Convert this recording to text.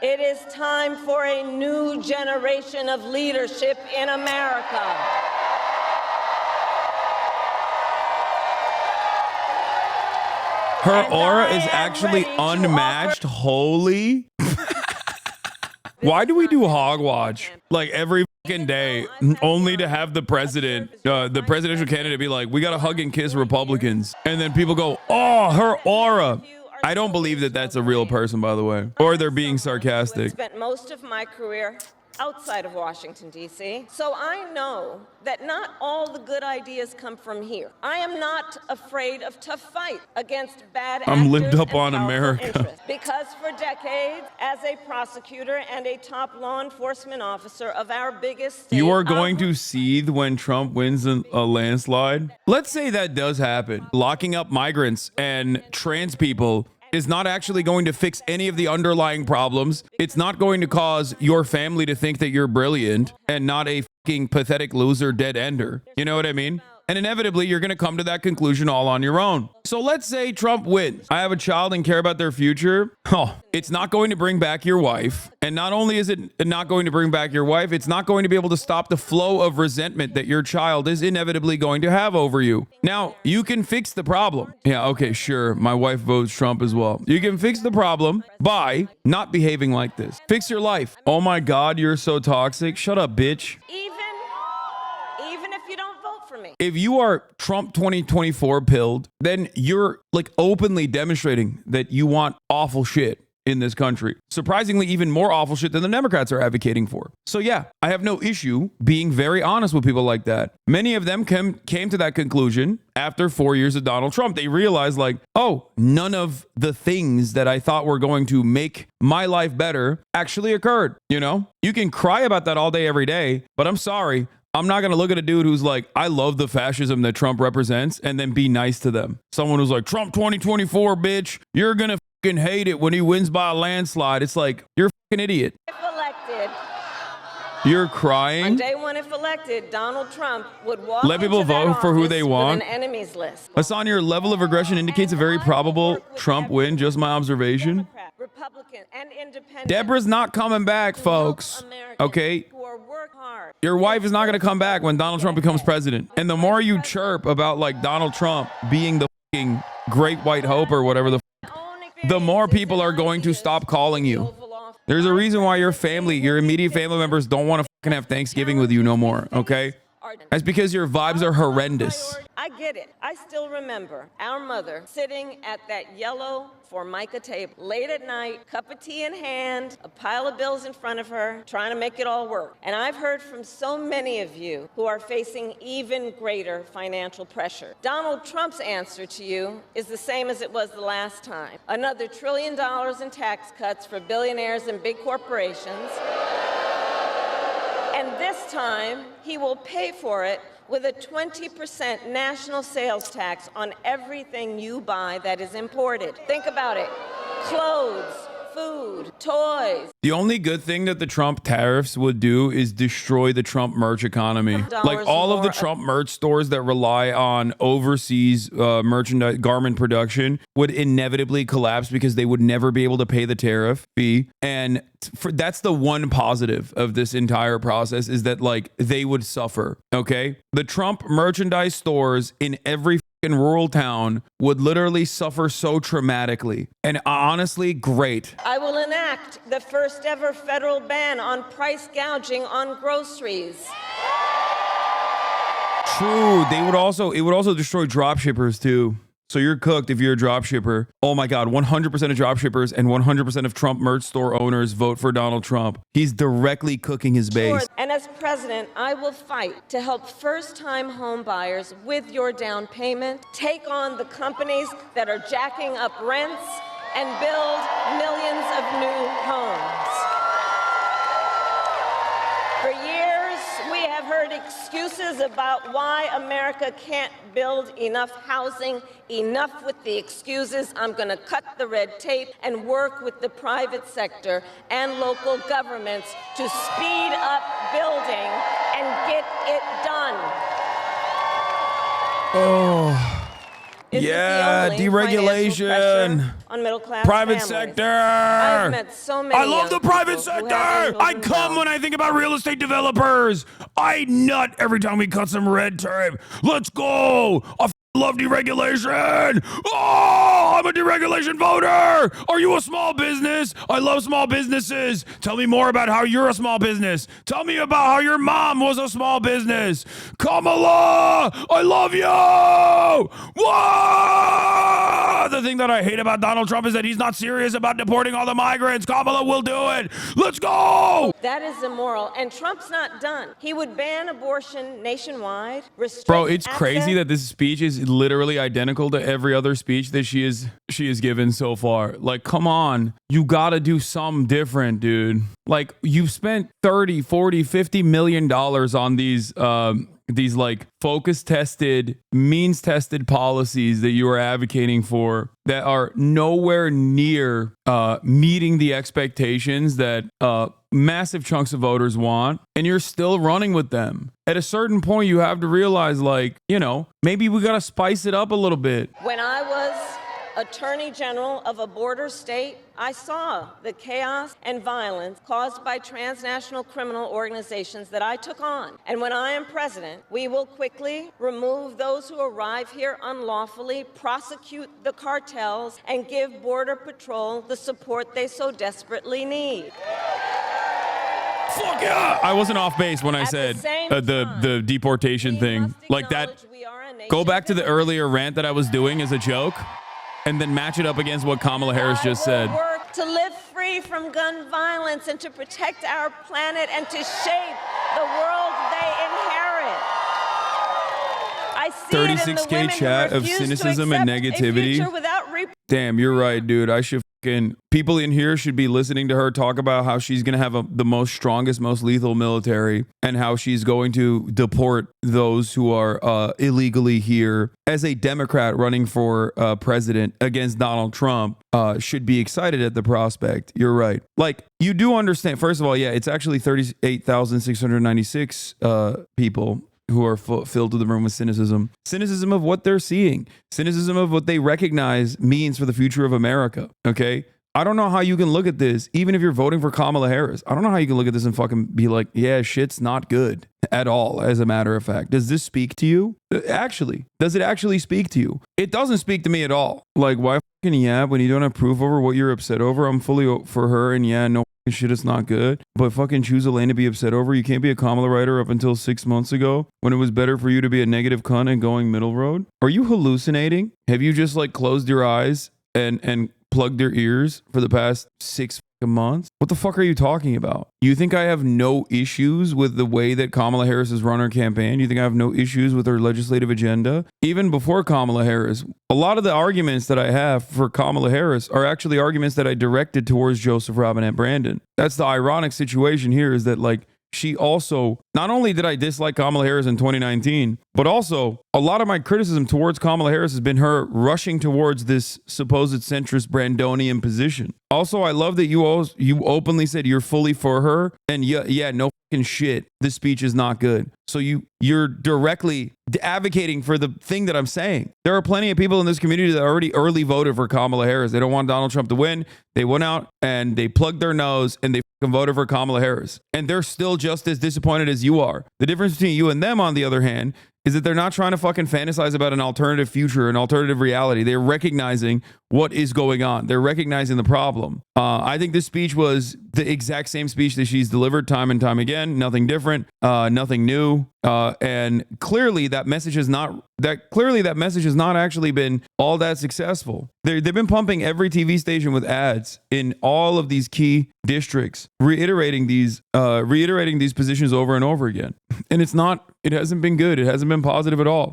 It is time for a new generation of leadership in America. Her aura is actually unmatched. Holy. Why do we do hog watch like every fucking day only to have the presidential candidate be like, we got to hug and kiss Republicans. And then people go, oh, her aura. I don't believe that that's a real person, by the way, or they're being sarcastic. I spent most of my career outside of Washington, D.C., so I know that not all the good ideas come from here. I am not afraid of tough fight against bad actors. I'm lived up on America. Because for decades, as a prosecutor and a top law enforcement officer of our biggest state, you are going to seethe when Trump wins a landslide. Let's say that does happen. Locking up migrants and trans people is not actually going to fix any of the underlying problems. It's not going to cause your family to think that you're brilliant and not a fucking pathetic loser dead ender. You know what I mean? And inevitably, you're going to come to that conclusion all on your own. So let's say Trump wins. I have a child and care about their future. Oh, it's not going to bring back your wife. And not only is it not going to bring back your wife, it's not going to be able to stop the flow of resentment that your child is inevitably going to have over you. Now, you can fix the problem. Yeah, okay, sure. My wife votes Trump as well. You can fix the problem by not behaving like this. Fix your life. Oh my God, you're so toxic. Shut up, bitch. Even if you don't vote for me. If you are Trump 2024 pilled, then you're like openly demonstrating that you want awful shit in this country. Surprisingly, even more awful shit than the Democrats are advocating for. So yeah, I have no issue being very honest with people like that. Many of them came to that conclusion after 4 years of Donald Trump. They realized like, oh, none of the things that I thought were going to make my life better actually occurred. You know, you can cry about that all day, every day, but I'm sorry. I'm not going to look at a dude who's like, I love the fascism that Trump represents, and then be nice to them. Someone who's like, Trump 2024, bitch, you're going to fucking hate it when he wins by a landslide. It's like, you're a fucking idiot. If elected, you're crying. on day one, if elected, Donald Trump would walk Let people vote for who they want. With an enemies list. Hasan, your level of aggression indicates a very probable Trump win, just my observation. Republican and independent. Deborah's not coming back, folks. Okay? Your wife is not going to come back when Donald Trump becomes president. And the more you chirp about like Donald Trump being the fucking great white hope or whatever the more people are going to stop calling you. There's a reason why your family, your immediate family members don't want to fucking have Thanksgiving with you no more, okay? That's because your vibes are horrendous. I get it. I still remember our mother sitting at that yellow Formica table late at night, cup of tea in hand, a pile of bills in front of her, trying to make it all work. And I've heard from so many of you who are facing even greater financial pressure. Donald Trump's answer to you is the same as it was the last time. Another $1 trillion in tax cuts for billionaires and big corporations. And this time, he will pay for it with a 20% national sales tax on everything you buy that is imported. Think about it. Clothes, food, toys. The only good thing that the Trump tariffs would do is destroy the Trump merch economy. Like all of the Trump merch stores that rely on overseas merchandise, garment production would inevitably collapse because they would never be able to pay the tariff fee. And that's the one positive of this entire process is that like they would suffer. Okay. The Trump merchandise stores in every in rural town would literally suffer so traumatically. And honestly, great. I will enact the first ever federal ban on price gouging on groceries. True. It would also destroy drop shippers too. So you're cooked if you're a drop shipper. Oh my God, 100% of drop shippers and 100% of Trump merch store owners vote for Donald Trump. He's directly cooking his base. And as president, I will fight to help first-time home buyers with your down payment, take on the companies that are jacking up rents, and build millions of new homes. For years, we have heard excuses about why America can't build enough housing. Enough with the excuses. I'm going to cut the red tape and work with the private sector and local governments to speed up building and get it done. Oh. isn't Yeah, the only financial deregulation. pressure on middle-class Private families. sector. I've met so many I love the young private people who sector. have been I moving come well. when I think about real estate developers. I nut every time we cut some red tape. Let's go. I love deregulation. Oh, I'm a deregulation voter. Are you a small business? I love small businesses. Tell me more about how you're a small business. Tell me about how your mom was a small business. Kamala, I love you. Whoa! The thing that I hate about Donald Trump is that he's not serious about deporting all the migrants. Kamala will do it. Let's go. That is immoral, and Trump's not done. He would ban abortion nationwide, restrict Bro, it's access- crazy that this speech is literally identical to every other speech that she has given so far. Like, come on. You gotta do something different, dude. Like, you've spent 30, 40, 50 million dollars on these like focus tested, means tested policies that you are advocating for that are nowhere near meeting the expectations that massive chunks of voters want, and you're still running with them. At a certain point, you have to realize, like, you know, maybe we got to spice it up a little bit. When I was Attorney General of a border state, I saw the chaos and violence caused by transnational criminal organizations that I took on. And when I am president, we will quickly remove those who arrive here unlawfully, prosecute the cartels, and give Border Patrol the support they so desperately need. Fuck yeah! I wasn't off base when I At said the same the deportation We thing. must Like that. acknowledge we are a nation Go back to the of earlier rant that I was doing as a joke, and then match it up against what Kamala Harris just I will said. work to live free from gun violence and to protect our planet and to shape the world they inherit. I see it in the 36K women who chat of refuse to cynicism and accept a negativity. future without Damn, you're right, dude. I should fucking... People in here should be listening to her talk about how she's going to have the most strongest, most lethal military, and how she's going to deport those who are illegally here. As a Democrat running for president against Donald Trump, should be excited at the prospect. You're right. Like, you do understand. First of all, yeah, it's actually 38,696 people who are filled to the room with cynicism. Cynicism of what they're seeing. Cynicism of what they recognize means for the future of America. Okay? I don't know how you can look at this, even if you're voting for Kamala Harris. I don't know how you can look at this and fucking be like, yeah, shit's not good at all, as a matter of fact. Does this speak to you? Actually, does it actually speak to you? It doesn't speak to me at all. Like, why fucking yeah, when you don't have proof over what you're upset over? I'm fully for her, and yeah, no shit, it's not good. But fucking choose a lane to be upset over. You can't be a Kamala writer up until 6 months ago when it was better for you to be a negative cunt and going middle road. Are you hallucinating? Have you just like closed your eyes and plugged your ears for the past 6 months? What the fuck are you talking about? You think I have no issues with the way that Kamala Harris has run her campaign? You think I have no issues with her legislative agenda? Even before Kamala Harris, a lot of the arguments that I have for Kamala Harris are actually arguments that I directed towards Joseph Robinette Brandon. That's the ironic situation here, is that like, she also, not only did I dislike Kamala Harris in 2019, but also a lot of my criticism towards Kamala Harris has been her rushing towards this supposed centrist Brandonian position. Also, I love that you openly said you're fully for her, and yeah, no fucking shit, this speech is not good. So you're directly advocating for the thing that I'm saying. There are plenty of people in this community that already early voted for Kamala Harris. They don't want Donald Trump to win. They went out and they plugged their nose and they voted for Kamala Harris. And they're still just as disappointed as you are. The difference between you and them, on the other hand, is that they're not trying to fucking fantasize about an alternative future, an alternative reality. They're recognizing what is going on. They're recognizing the problem. I think this speech was the exact same speech that she's delivered time and time again. Nothing different, nothing new. And clearly that message has not actually been all that successful. They've been pumping every TV station with ads in all of these key districts, reiterating these positions over and over again. And it hasn't been good. It hasn't been positive at all.